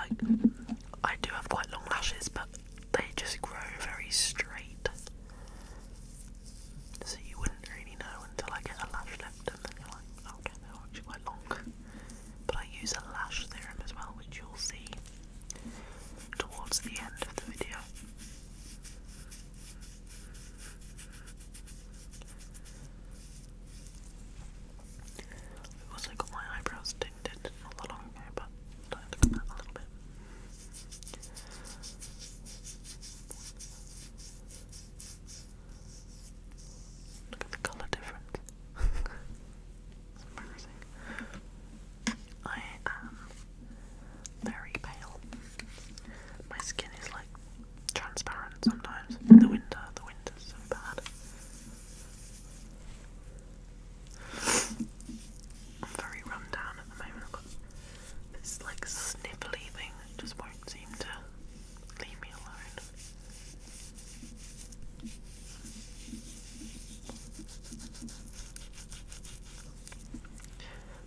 like, I do have quite long lashes, but they just grow very straight. So you wouldn't really know until I get a lash lift, and then you're like, okay, they're actually quite long. But I use a lash serum as well, which you'll see towards the end of the video. I've also got my eyebrows tinted not that long ago, but I'm starting to look at that a little bit. Look at the colour difference. It's embarrassing. I am very pale. My skin is like transparent sometimes. In the winter's so bad. I'm very run down at the moment. I've got this like sniffly thing that just won't seem to leave me alone.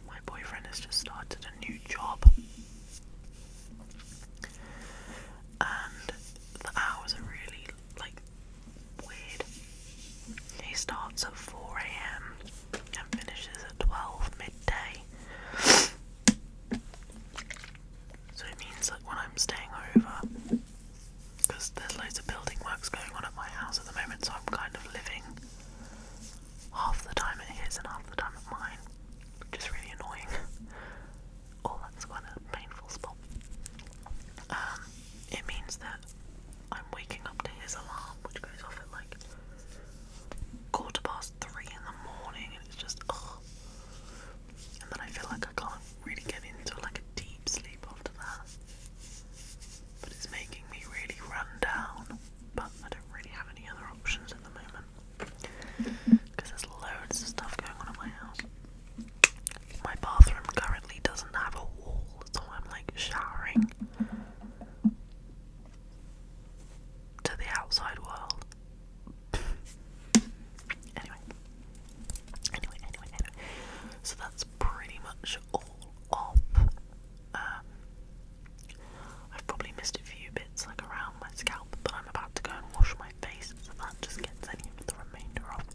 My boyfriend has just started a new job, and the hours are really like weird. He starts at 4 AM and finishes at 12 midday. So it means that when I'm staying over, because there's loads of building works going on at my house at the moment, so I'm kind of living half the time at his and half the time at mine, which is really annoying. Oh, that's quite a painful spot. It means that I'm waking up to his alarm, which goes off at like 3:15 in the morning, and it's just ugh. And then I feel like I can't really get into like a deep sleep after that. But it's making me really run down. But I don't really have any other options at the moment, because there's loads of stuff going on at my house. My bathroom currently doesn't have a wall, so I'm like showering to the outside world. Anyway. So that's pretty much all off. I've probably missed a few bits like around my scalp, but I'm about to go and wash my face, so that just gets any of the remainder off.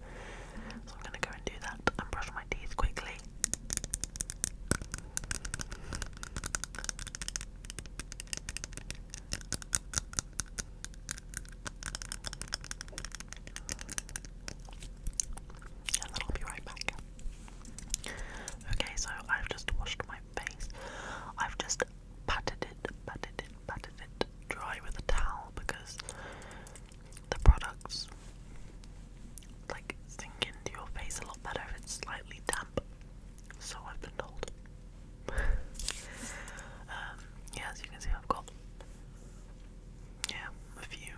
So I'm gonna go and do that and brush my teeth quickly. And then I'll be right back. Okay, so I've just washed my face. I've just patted it dry with a towel, because the products like sink into your face a lot better if it's slightly damp. So I've been told. Yeah, as you can see, I've got a few.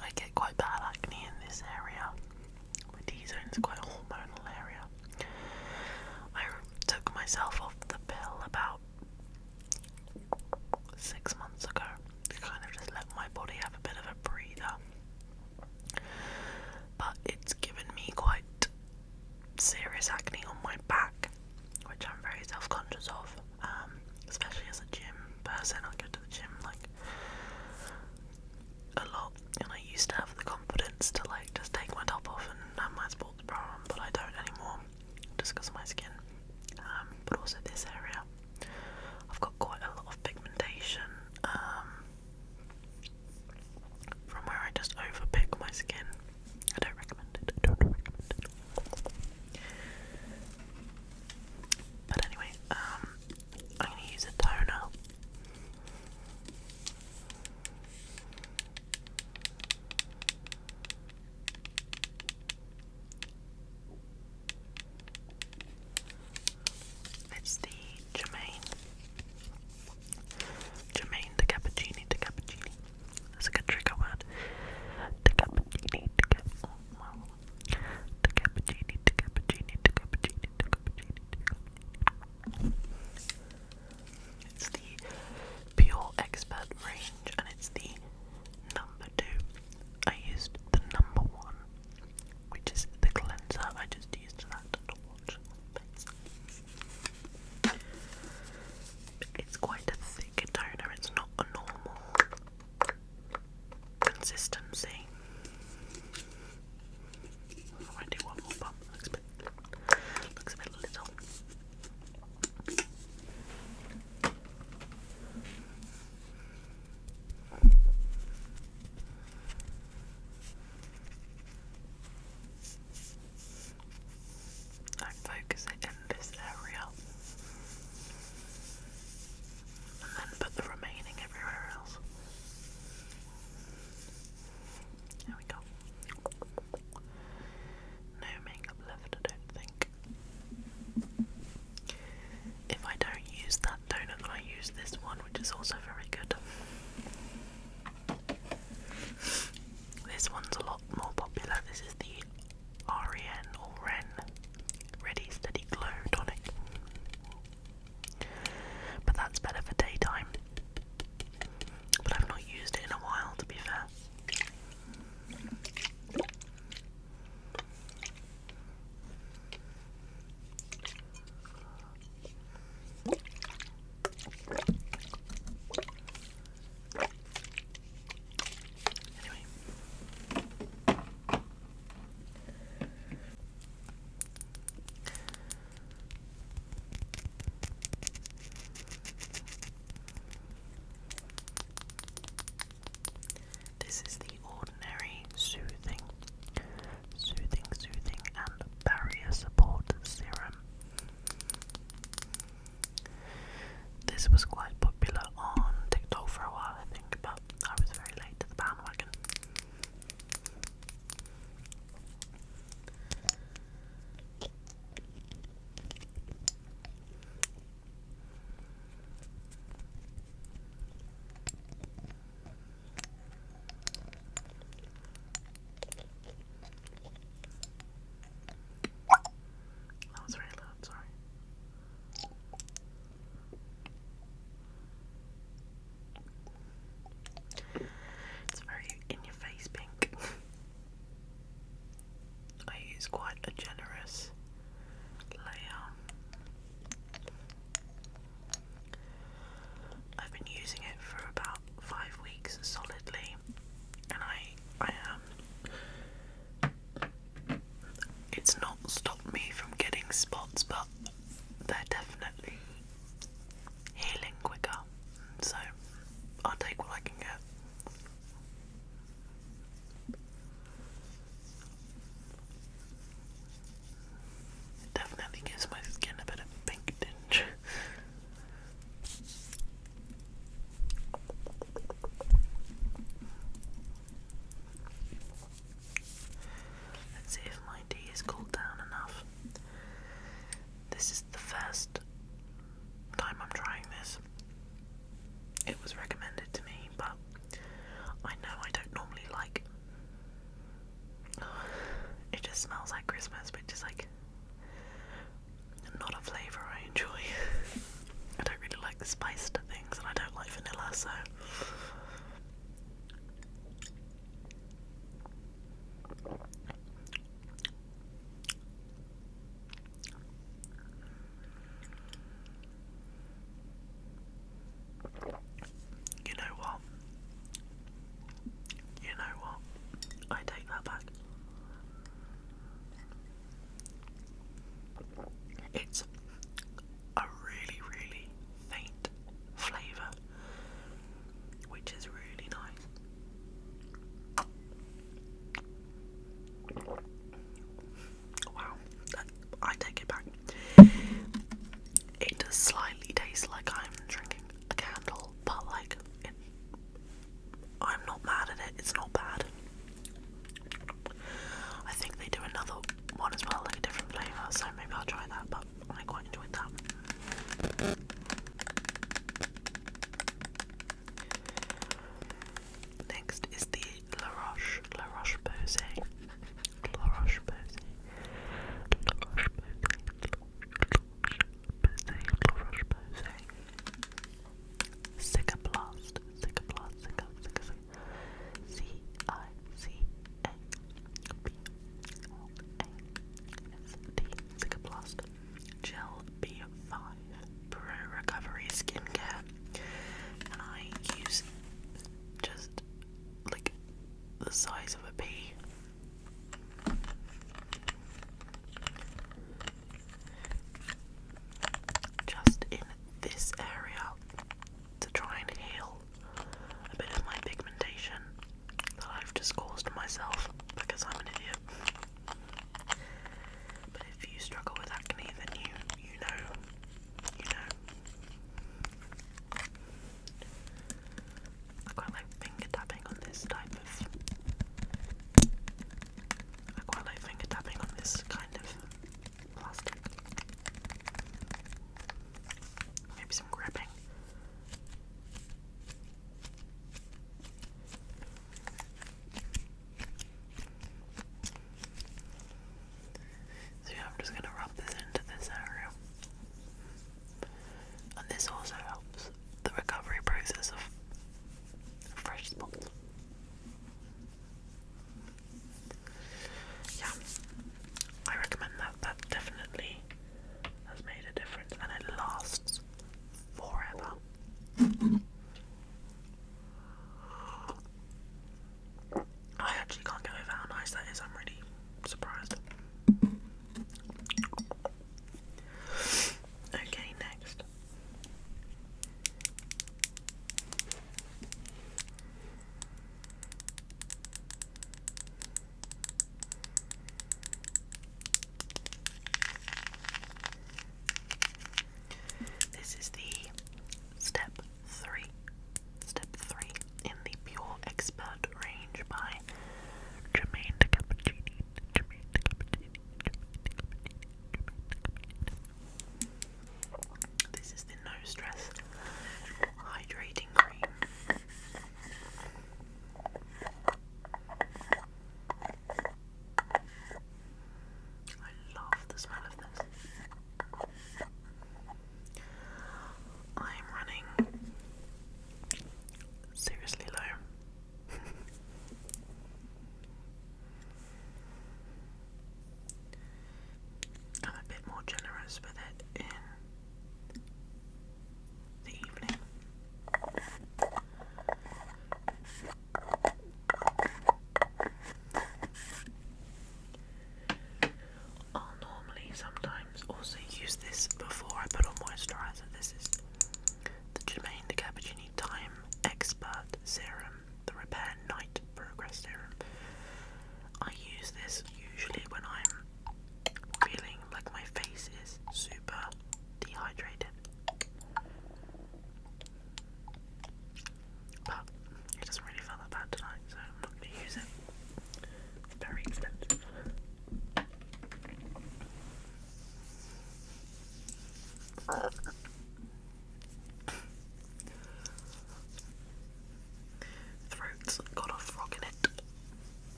I get quite bad acne in this area. My T-zone is quite a hormonal area. I took myself off the pill about 6 months ago to kind of just let my body have a bit of a breather. But it's given me quite serious acne on my back, which I'm very self-conscious of, especially as a gym person. I go to the gym like a lot, and I used to have the confidence to like just take my top off and have my sports bra on, but I don't anymore just because of my skin. But also this area, I've got quite a lot of pigmentation this was quite popular on TikTok for a while, I think, but I was very late to the bandwagon. That was very loud, sorry. It's very in your face pink. I use quite a generous layer. I've been using it for about 5 weeks solidly, and I it's not stopped me from getting spots, but they're definitely healing quicker, so I'll take what I can get. It definitely gives my skin a bit of pink tinge. Let's see if my tea is cooled down enough. This is the first time I'm trying this. It was recommended to me, but I know I don't normally like. It just smells like Christmas, which is like not a flavour I enjoy. I don't really like the spice to things, and I don't like vanilla, so. You know what? You know what? I take that back. It's a really, really faint flavour.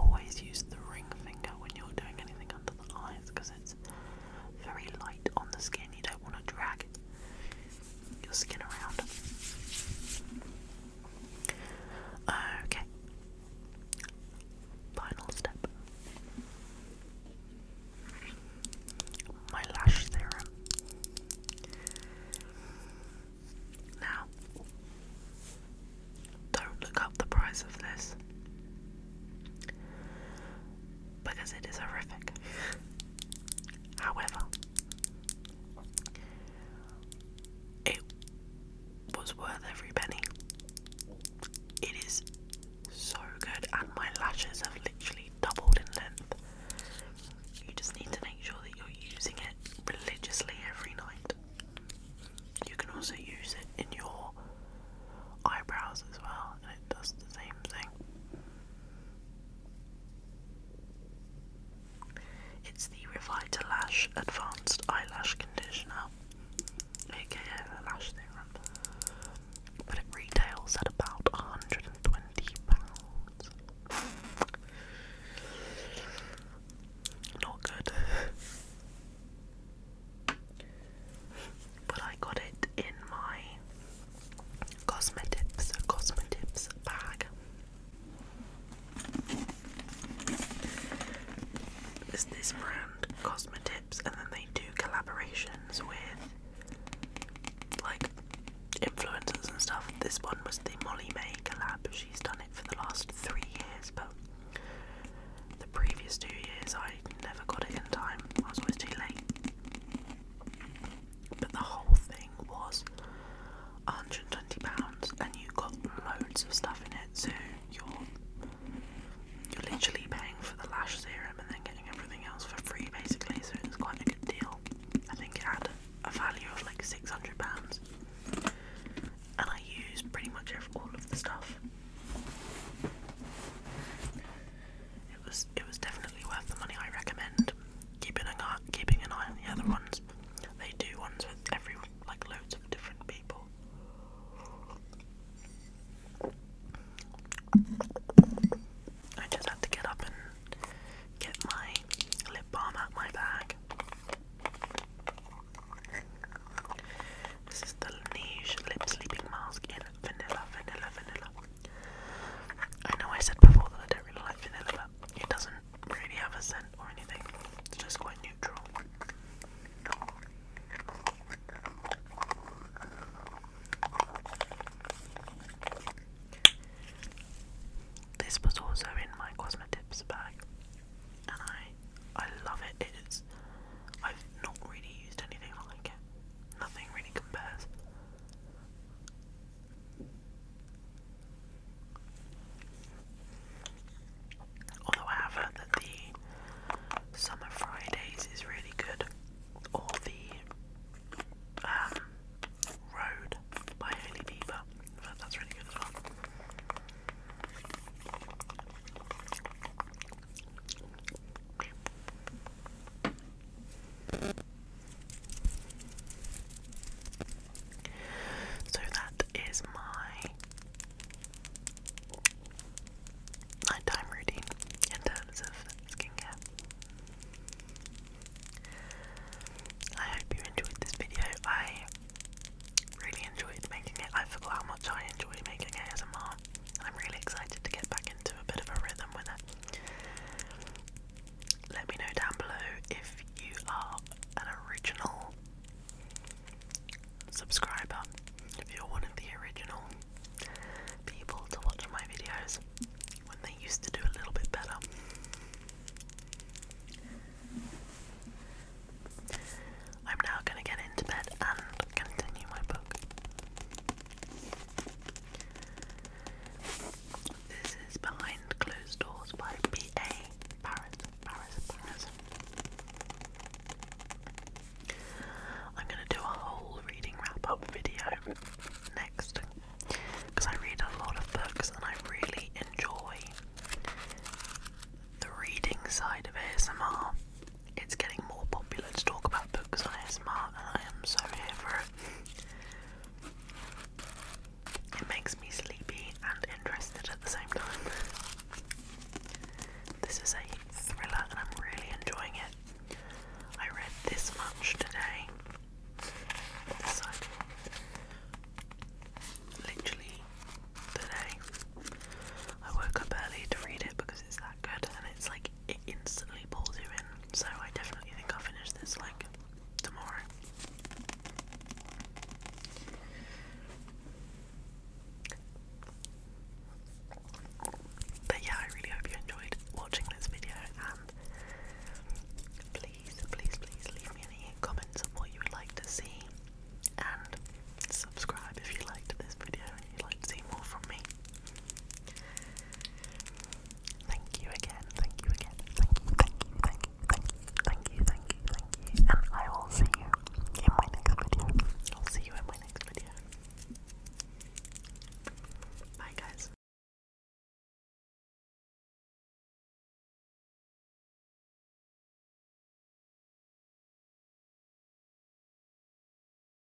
always use the ring finger when you're doing anything under the eyes because it's very light on the skin. You don't want to drag your skin around. Okay. Final step. My lash serum. Now, don't look up the price of this because it is horrific. However, it was worth every penny. It is so good, and my lashes have literally doubled in length. You just need to make sure that you're using it religiously every night. You can also use it in your eyebrows as well, and it does the same thing. It's the Revitalash Advanced Eyelash Conditioner, aka the lash serum, but it retails at about £120. Not good. But I got it in my Cosmetics bag. It's this brand, Cosmetics.